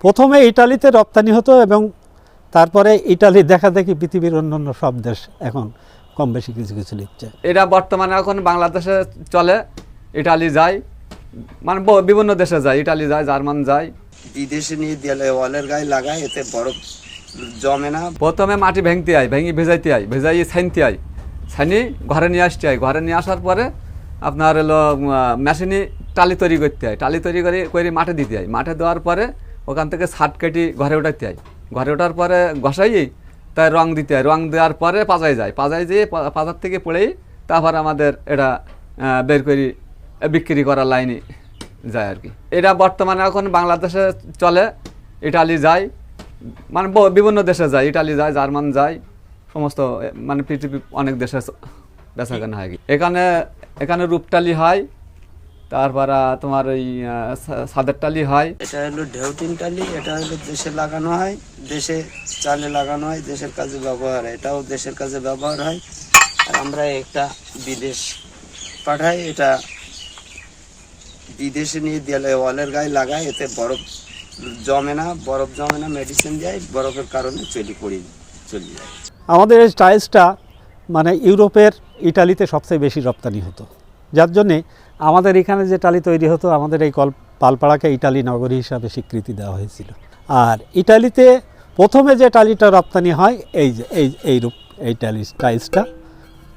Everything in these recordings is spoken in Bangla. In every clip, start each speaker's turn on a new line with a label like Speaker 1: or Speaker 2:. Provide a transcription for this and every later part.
Speaker 1: প্রথমে ইটালিতে রপ্তানি হতো এবং তারপরে ইটালি দেখা দেখি পৃথিবীর অন্যান্য সব দেশ এখন কম বেশি কিছু কিছু নিচ্ছে।
Speaker 2: এটা বর্তমানে এখন বাংলাদেশে চলে, ইটালি যায়, মানে বিভিন্ন দেশে যায়, ইটালি যায়, জার্মান যায়।
Speaker 3: বিদেশে নিয়ে দিলে ওয়ালের গায়ে লাগায়, এতে বরফ জমে না।
Speaker 2: প্রথমে মাটি ভেঙতে হয়, ভেঙে ভেজাইতে হয়, ভেজাইয়ে ছাইনতে হয়, ছাইনি ঘরে নিয়ে আসতে হয়, ঘরে নিয়ে আসার পরে আপনার হলো মেশিনে টালি তৈরি করতে হয়, টালি তৈরি করে মাঠে দিতে হয়, মাঠে দেওয়ার পরে ওখান থেকে ছাট কেটে ঘরে উঠাতে হয়, ঘরে ওঠার পরে ঘষাই তাই রং দিতে হয়, রং দেওয়ার পরে পাজায় যায়, পাজায় যেয়ে পাজার থেকে পড়েই তারপর আমাদের এটা বের করি বিক্রি করার লাইনে যায় আর কি। এটা বর্তমানে এখন বাংলাদেশে চলে, ইটালি যায়, মানে বিভিন্ন দেশে যায়, ইটালি যায়, জার্মান যায়, সমস্ত মানে পৃথিবী অনেক দেশে বেচা কেনা হয়। এখানে রূপটালি হয়, তারপরে তোমার ওই সাদের টালি হয়।
Speaker 3: এটা হলো ঢেউটিন টালি, এটা হলো দেশে লাগানো হয়, দেশে চালে লাগানো হয়, দেশের কাজে ব্যবহার হয়, এটাও দেশের কাজে ব্যবহার হয়। আর আমরা একটা বিদেশ পাঠাই, এটা বিদেশে নিয়ে দিলে ওয়ালের গায়ে লাগায়, এতে বরফ জমে না, মেডিসিন দেয়, বরফের কারণে চলে যায়।
Speaker 1: আমাদের এই টাইলসটা মানে ইউরোপের ইটালিতে সবচেয়ে বেশি রপ্তানি হতো, যার জন্যে আমাদের এখানে যে টালি তৈরি হতো আমাদের এই পালপাড়াকে ইটালি নগরী হিসাবে স্বীকৃতি দেওয়া হয়েছিল। আর ইটালিতে প্রথমে যে টালিটা রপ্তানি হয় এই টাইলসটা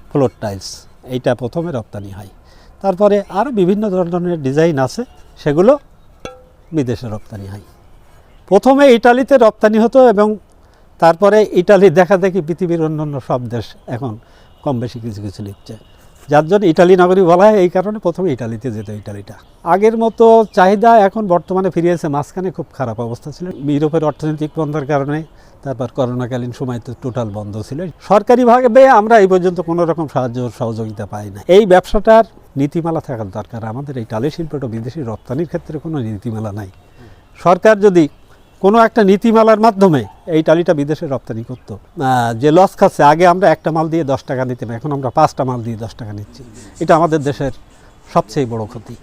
Speaker 1: ফ্লোর টাইলস, এইটা প্রথমে রপ্তানি হয়। তারপরে আরও বিভিন্ন ধরনের ডিজাইন আছে, সেগুলো বিদেশে রপ্তানি হয়। প্রথমে ইটালিতে রপ্তানি হতো এবং তারপরে ইটালি দেখা দেখি পৃথিবীর অন্যান্য সব দেশ এখন কম বেশি কিছু কিছু নিচ্ছে, যার জন্য ইটালি নগরী বলা হয় এই কারণে। প্রথমে ইটালিতে যেত ইটালিটা। আগের মতো চাহিদা এখন বর্তমানে ফিরিয়েছে, মাঝখানে খুব খারাপ অবস্থা ছিল ইউরোপের অর্থনৈতিক বন্ধের কারণে, তারপর করোনাকালীন সময় তো টোটাল বন্ধ ছিল। সরকারিভাবে আমরা এই পর্যন্ত কোনো রকম সাহায্য সহযোগিতা পাই না। এই ব্যবসাটার নীতিমালা থাকার দরকার। আমাদের এই টালি শিল্পটা বিদেশি রপ্তানির ক্ষেত্রে কোনো নীতিমালা নাই। সরকার যদি কোনো একটা নীতিমালার মাধ্যমে এই টালিটা বিদেশে রপ্তানি করতো, যে লস খাচ্ছে, আগে আমরা একটা মাল দিয়ে 10 টাকা নিতাম, এখন আমরা 5টা মাল দিয়ে 10 টাকা নিচ্ছি, এটা আমাদের দেশের সবচেয়ে বড় ক্ষতি।